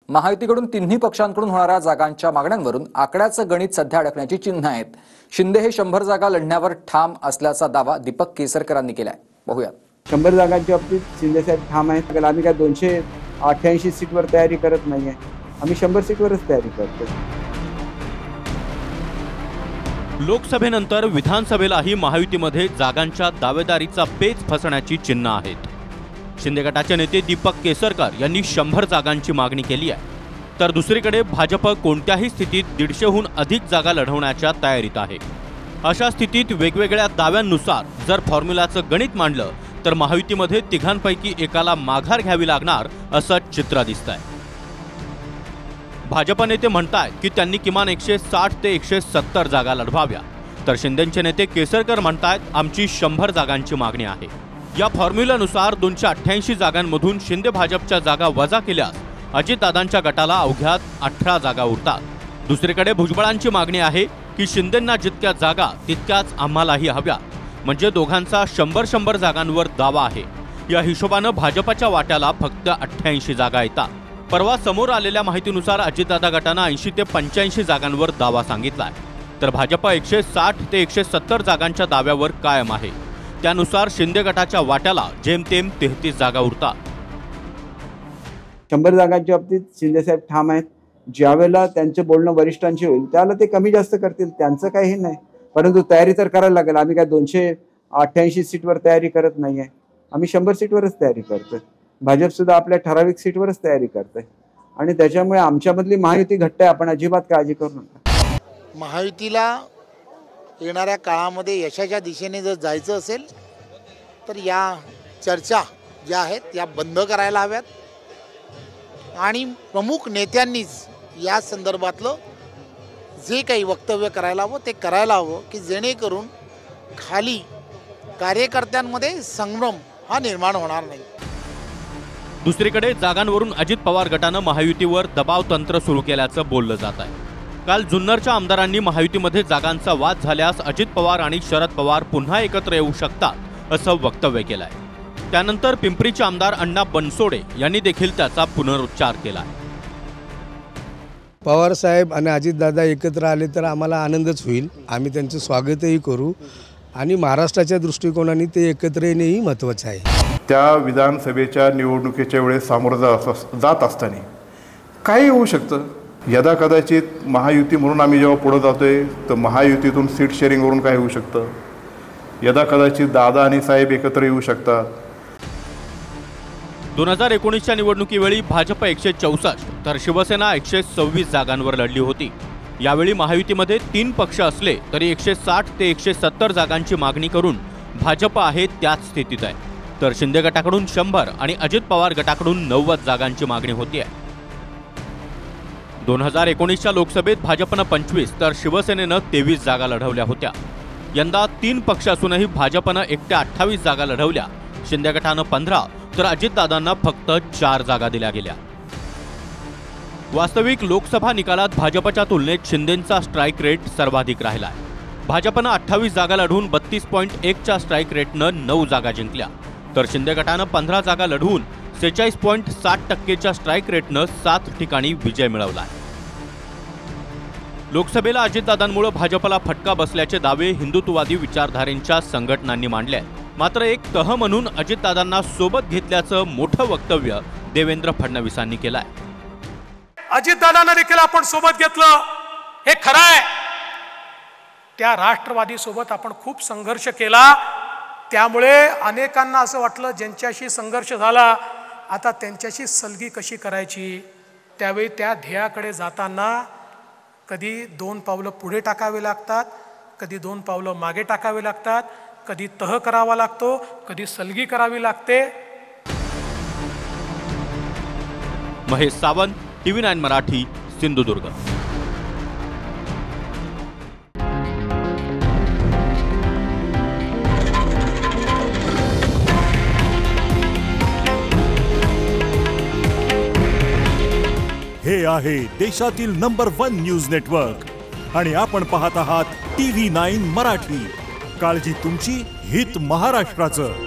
महायुतीकडून तिन्ही पक्षांकडून होणाऱ्या जागांच्या मागण्यांवरून आकड्याचं गणित सध्या अडकण्याची चिन्ह आहेत। शिंदे हे 100 जागा लढण्यावर ठाम असल्याचा दावा दीपक केसरकरांनी केलाय। बघूयात। 100 जागांच्या बाबतीत शिंदे साहेब ठाम आहेत। आम्ही काय 288 सीटवर तयारी करत नाहीये, आम्ही 100 सीटवरच तयारी करतो। लोकसभेनंतर विधानसभेलाही महायुतीमध्ये जागांच्या दावेदारीचा पेच फसण्याची चिन्ह आहेत। शिंदे गटाचे नेते दीपक केसरकर यांनी 100 जागांची मागणी केली आहे, तर दुसरीकडे भाजप कोणत्याही स्थितीत 150हून अधिक जागा लढवण्याच्या तयारीत आहे। अशा स्थितीत वेगवेगळ्या दाव्यांनुसार जर फॉर्म्युलाचं गणित मांडलं तर महायुतीमध्ये तिघांपैकी एकाला माघार घ्यावी लागणार असं चित्र दिसतंय। भाजप नेते म्हणतायत की त्यांनी किमान 160 ते 170 जागा लढवाव्या, तर शिंदेचे नेते केसरकर म्हणतायत आमची 100 जागांची मागणी आहे। या फॉर्म्युलानुसार 288 जागांमधून शिंदे भाजपच्या जागा वजा केल्यास अजितदादांच्या गटाला अवघ्यात 18 जागा उरतात। दुसरीकडे भुजबळांची मागणी आहे की शिंदेंना जितक्या जागा तितक्याच आम्हालाही हव्या, म्हणजे दोघांचा 100 जागांवर दावा आहे। या हिशोबानं भाजपच्या वाट्याला फक्त 88 जागा येतात। परवा समोर आलेल्या माहितीनुसार अजितदादा गटानं 80 ते 85 जागांवर दावा सांगितलाय, तर भाजप 160 ते 170 जागांच्या दाव्यावर कायम आहे। त्यानुसार शिंदे गटाच्या वाट्याला जेमतेम 33 जागा उरतात। 100 जागांच्या बाबतीत शिंदे साहेब ठाम आहेत। ज्यावेळेला त्यांचे बोलणं वरिष्ठांशी होईल त्यावेळेला ते कमी जास्त करतील, त्यांचं काही नाही, परंतु तयारी तर करायला लागेल। आम्ही काय 288 सीटवर तयारी करत नाहीये, आम्ही 100 सीटवरच तयारी करतोय। भाजप सुद्धा आपल्या ठराविक सीटवरच तयारी करतोय आणि त्याच्यामुळे आमच्यामधली महायुती घट्ट आहे। आपण अजिबात काळजी करू नका। महायुतीला येणाऱ्या काळामध्ये यशाच्या दिशेने जर जायचं असेल तर या चर्चा ज्या आहेत त्या बंद करायला हव्यात आणि प्रमुख नेत्यांनीच या संदर्भातलं जे काही वक्तव्य करायला हवं ते करायला हवं, की जेणेकरून खाली कार्यकर्त्यांमध्ये संभ्रम हा निर्माण होणार नाही। दुसरीकडे जागांवरून अजित पवार गटानं महायुतीवर दबाव तंत्र सुरू केल्याचं बोललं जात आहे। काल जुन्नरच्या आमदारांनी महायुतीमध्ये जागांचा वाद झाल्यास अजित पवार आणि शरद पवार पुन्हा एकत्र येऊ शकतात असं वक्तव्य केलंय। त्यानंतर पिंपरीचे आमदार अण्णा बनसोडे यांनी देखील त्याचा पुनरुच्चार केला। पवार साहेब आणि अजितदादा एकत्र आले तर आम्हाला आनंदच होईल, आम्ही त्यांचं स्वागतही करू आणि महाराष्ट्राच्या दृष्टिकोनाने ते एकत्र येणेही महत्त्वाचं आहे। त्या विधानसभेच्या निवडणुकीच्या वेळेस सामोरं जात असताना काही होऊ शकतं। यदा कदाचित महायुती म्हणून आम्ही जेव्हा पुढे जातोय तर महायुतीतून सीट शेअरिंगवरून काय होऊ शकतं। यदा कदाचित दादा आणि साहेब एकत्र येऊ शकतात। 2019च्या निवडणुकीवेळी भाजप 164 तर शिवसेना 126 जागांवर लढली होती। यावेळी महायुतीमध्ये 3 पक्ष असले तरी 160 ते 170 जागांची मागणी करून भाजप आहे त्याच स्थितीत आहे, तर शिंदे गटाकडून 100 आणि अजित पवार गटाकडून 90 जागांची मागणी होती आहे। 2019च्या लोकसभेत भाजपनं 25 तर शिवसेनेनं 23 जागा लढवल्या होत्या। यंदा 3 पक्ष असूनही भाजपनं एकट्या 28 जागा लढवल्या, शिंदे गटानं 15 तर अजितदादांना फक्त 4 जागा दिल्या गेल्या। वास्तविक लोकसभा निकालात भाजपच्या तुलनेत शिंदेंचा स्ट्राईक रेट सर्वाधिक राहिलाय। भाजपनं 28 जागा लढवून 32.1च्या स्ट्राईक रेटनं 9 जागा जिंकल्या, तर शिंदे गटानं 15 जागा लढवून 46.7%च्या स्ट्राईक रेटनं 7 ठिकाणी विजय मिळवलाय। लोकसभेला अजितदादांमुळे भाजपला फटका बसल्याचे दावे हिंदुत्ववादी विचारधारेंच्या संघटनांनी मांडले। मात्र एक तह म्हणून अजितदादांना सोबत घेतल्याचं मोठं वक्तव्य देवेंद्र फडणवीसांनी केलंय। अजितदादांना देखील आपण सोबत घेतलं हे खरं आहे। त्या राष्ट्रवादी सोबत आपण खूप संघर्ष केला, त्यामुळे अनेकांना असं वाटलं ज्यांच्याशी संघर्ष झाला आता त्यांच्याशी सलगी कशी करायची। त्यावेळी त्या ध्येयाकडे जाताना कधी 2 पावलं पुढे टाकावे लागतात, कधी 2 पावलं मागे टाकावे लागतात, कधी तह करावा लागतो, कधी सलगी करावी लागते। महेश सावंत, TV9 मराठी, सिंधुदुर्ग। हे आहे देशातील नंबर 1 न्यूज नेटवर्क आणि आपण पाहत आहात TV9 मराठी। काळजी तुमची, हित महाराष्ट्राचं।